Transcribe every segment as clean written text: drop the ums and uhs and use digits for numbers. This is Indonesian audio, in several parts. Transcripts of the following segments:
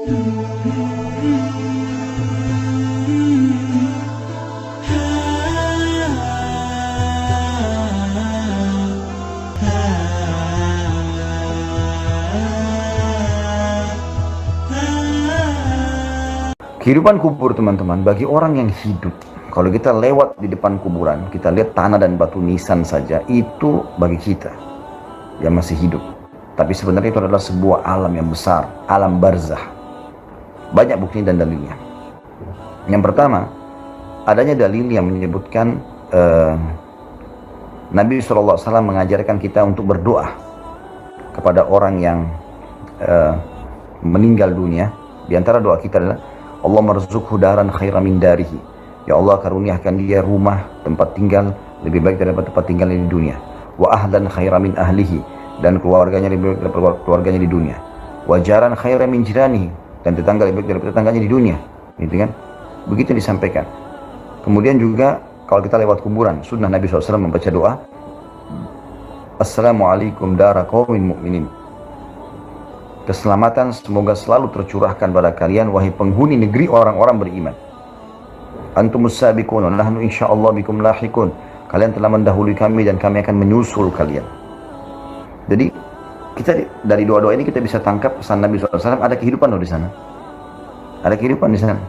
Kehidupan kubur teman-teman, bagi orang yang hidup, kalau kita lewat di depan kuburan, kita lihat tanah dan batu nisan saja, itu bagi kita yang masih hidup. Tapi sebenarnya itu adalah sebuah alam yang besar, alam barzah. Banyak buktinya dan dalilnya. Yang pertama, adanya dalil yang menyebutkan Nabi SAW mengajarkan kita untuk berdoa kepada orang yang meninggal dunia. Di antara doa kita adalah Allah marzuqhu daran khairan min darihi. Ya Allah, karuniakan dia rumah tempat tinggal lebih baik daripada tempat tinggalnya di dunia. Wa ahlan khairan min ahlihi, dan keluarganya lebih baik daripada keluarganya di dunia. Wa jaran khairan min jiranihi, dan tetangga lebih baik daripada tetangganya di dunia. Gitu kan? Begitu disampaikan. Kemudian juga kalau kita lewat kuburan, sunnah Nabi SAW membaca doa Assalamualaikum dara qaumin mu'minin. Keselamatan semoga selalu tercurahkan pada kalian, wahai penghuni negeri orang-orang beriman. Antumus sabiqun wa nahnu insyaallah bikum lahiqun. Kalian telah mendahului kami dan kami akan menyusul kalian. Jadi kita dari doa-doa ini kita bisa tangkap pesan Nabi SAW, ada kehidupan loh di sana. Ada kehidupan di sana.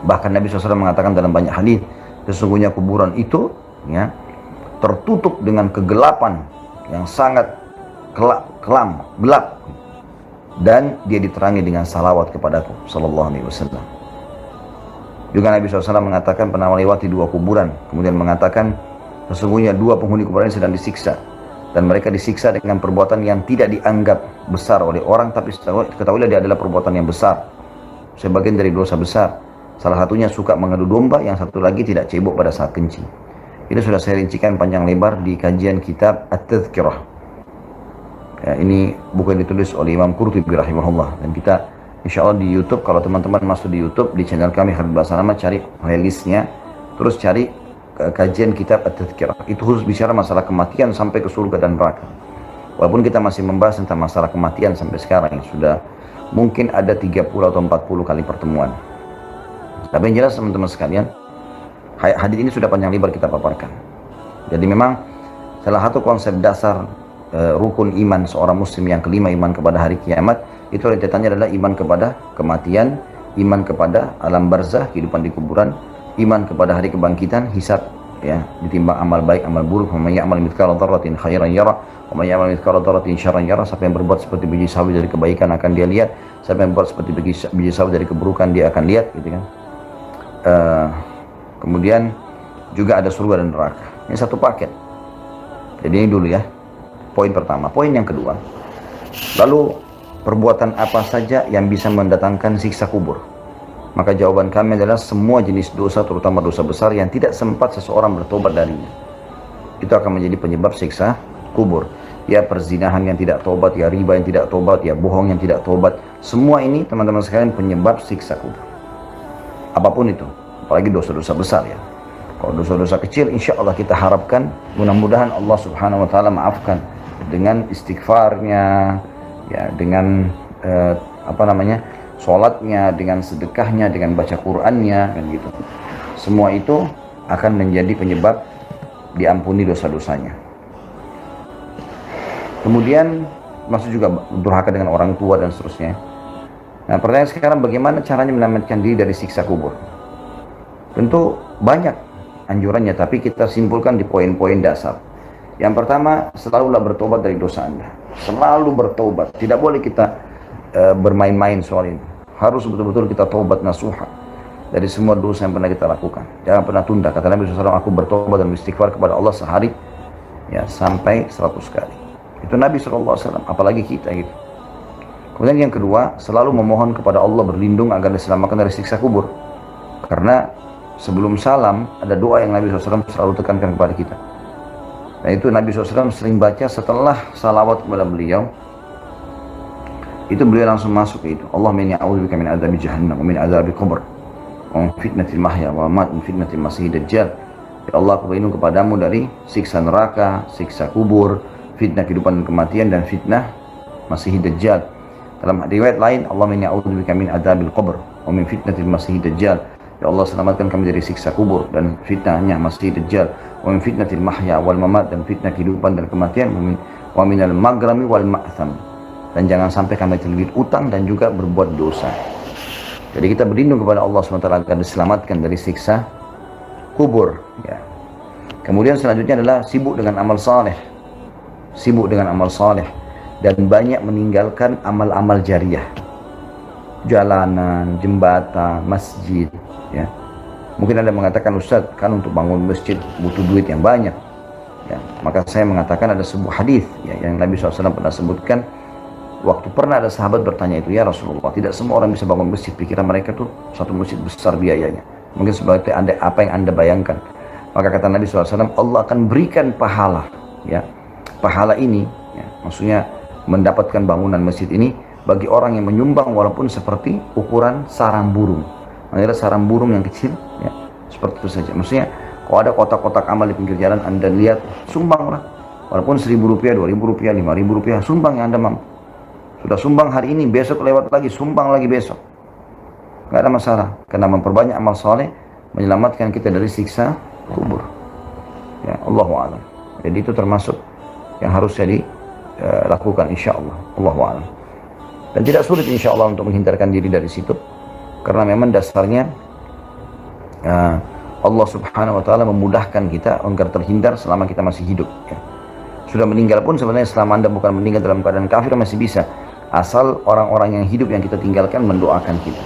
Bahkan Nabi SAW mengatakan dalam banyak hadis, sesungguhnya kuburan itu ya tertutup dengan kegelapan yang sangat kelam, gelap. Dan dia diterangi dengan salawat kepadaku sallallahu alaihi wasallam. Juga Nabi SAW mengatakan pernah melewati dua kuburan, kemudian mengatakan sesungguhnya dua penghuni kuburan sedang disiksa, dan mereka disiksa dengan perbuatan yang tidak dianggap besar oleh orang, tapi ketahuilah dia adalah perbuatan yang besar, sebagian dari dosa besar. Salah satunya suka mengadu domba, yang satu lagi tidak cebok pada saat kencing. Ini sudah saya rincikan panjang lebar di kajian kitab At-Tadhkirah. Ya, ini buku yang ditulis oleh Imam Qurtubi rahimahullah, dan kita insya Allah di YouTube, kalau teman-teman masuk di YouTube di channel kami Khalid Basalamah, cari playlistnya, terus cari kajian kitab At-Tadhkirah. Itu khusus bicara masalah kematian sampai ke surga dan neraka. Walaupun kita masih membahas tentang masalah kematian sampai sekarang, yang sudah mungkin ada 30 atau 40 kali pertemuan. Tapi yang jelas teman-teman sekalian, hadis ini sudah panjang lebar kita paparkan. Jadi memang salah satu konsep dasar rukun iman seorang muslim yang kelima, iman kepada hari kiamat, itu rentetannya adalah iman kepada kematian, iman kepada alam barzah, kehidupan di kuburan, iman kepada hari kebangkitan, hisab, ya, ditimbang amal baik, amal buruk. Wa may ya'mal mithqala dzarratin khairan yara, wa may ya'mal mithqala dzarratin syarran yara. Siapa yang berbuat seperti biji sawi dari kebaikan akan dia lihat, siapa yang berbuat seperti biji sawi dari keburukan dia akan lihat, gitu kan. Kemudian juga ada surga dan neraka. Ini satu paket. Jadi ini dulu ya, poin pertama. Poin yang kedua, lalu perbuatan apa saja yang bisa mendatangkan siksa kubur? Maka jawaban kami adalah semua jenis dosa, terutama dosa besar yang tidak sempat seseorang bertobat darinya, itu akan menjadi penyebab siksa kubur. Ya perzinahan yang tidak tobat, ya riba yang tidak tobat, ya bohong yang tidak tobat. Semua ini teman-teman sekalian penyebab siksa kubur. Apapun itu, apalagi dosa-dosa besar ya. Kalau dosa-dosa kecil, insya Allah kita harapkan mudah-mudahan Allah Subhanahu Wa Taala maafkan dengan istighfarnya, ya, dengan sholatnya, dengan sedekahnya, dengan baca Qur'annya, kan gitu. Semua itu akan menjadi penyebab diampuni dosa-dosanya. Kemudian masuk juga durhaka dengan orang tua dan seterusnya. Nah, pertanyaan sekarang, bagaimana caranya menyelamatkan diri dari siksa kubur? Tentu banyak anjurannya, tapi kita simpulkan di poin-poin dasar. Yang pertama, selalulah bertobat dari dosa Anda. Selalu bertobat. Tidak boleh kita bermain-main soal ini. Harus betul-betul kita tobat nasuha dari semua dosa yang pernah kita lakukan. Jangan pernah tunda. Kata Nabi SAW, aku bertobat dan istighfar kepada Allah sehari ya sampai 100 kali. Itu Nabi SAW, apalagi kita gitu. Kemudian yang kedua, selalu memohon kepada Allah berlindung agar diselamatkan dari siksa kubur. Karena sebelum salam, ada doa yang Nabi SAW selalu tekankan kepada kita. Nah itu Nabi SAW sering baca setelah salawat kepada beliau. Itu beliau langsung masuk ke itu. Allahumma inni a'udzubika min adzabi jahannam wa min adzabil qabr wa min fitnatil mahya wa mamat wa min fitnatil masiihid dajjal. Ya Allah, aku berlindung kepadamu dari siksa neraka, siksa kubur, fitnah kehidupan dan kematian, dan fitnah masiihid dajjal. Dalam riwayat lain, Allahumma inni a'udzubika min adzabil qabr wa min fitnatil masiihid dajjal. Ya Allah, selamatkan kami dari siksa kubur dan fitnahnya Masih Dajjal, wa min fitnatil mahya wal mamat, dan fitnah kehidupan dan kematian, wa minal maghrami wal ma'tham, dan jangan sampai kami terlilit utang dan juga berbuat dosa. Jadi kita berlindung kepada Allah SWT agar diselamatkan dari siksa kubur, ya. Kemudian selanjutnya adalah sibuk dengan amal saleh, sibuk dengan amal saleh, dan banyak meninggalkan amal-amal jariah, jalanan, jembatan, masjid, ya. Mungkin Anda mengatakan, Ustaz, kan untuk bangun masjid butuh duit yang banyak, ya. Maka saya mengatakan ada sebuah hadis, ya, yang Nabi SAW pernah sebutkan. Waktu pernah ada sahabat bertanya itu, ya Rasulullah, tidak semua orang bisa bangun masjid, pikiran mereka tuh satu masjid besar biayanya, mungkin seperti apa yang Anda bayangkan. Maka kata Nabi SAW, Allah akan berikan pahala, ya, pahala ini, ya, maksudnya mendapatkan bangunan masjid ini bagi orang yang menyumbang walaupun seperti ukuran sarang burung. Ada sarang burung yang kecil, ya, seperti itu saja. Maksudnya kalau ada kotak-kotak amal di pinggir jalan, Anda lihat, sumbanglah, walaupun Rp1.000, Rp2.000, Rp5.000, sumbang yang Anda mampu. Sudah sumbang hari ini, besok lewat lagi, sumbang lagi besok, nggak ada masalah, karena memperbanyak amal soleh menyelamatkan kita dari siksa kubur, ya. Allahu a'lam. Jadi itu termasuk yang harus jadi lakukan, insya Allah. Allahu a'lam. Dan tidak sulit insya Allah untuk menghindarkan diri dari situ, karena memang dasarnya Allah Subhanahu Wa Taala memudahkan kita agar terhindar selama kita masih hidup, ya. Sudah meninggal pun sebenarnya, selama Anda bukan meninggal dalam keadaan kafir, masih bisa, asal orang-orang yang hidup yang kita tinggalkan mendoakan kita.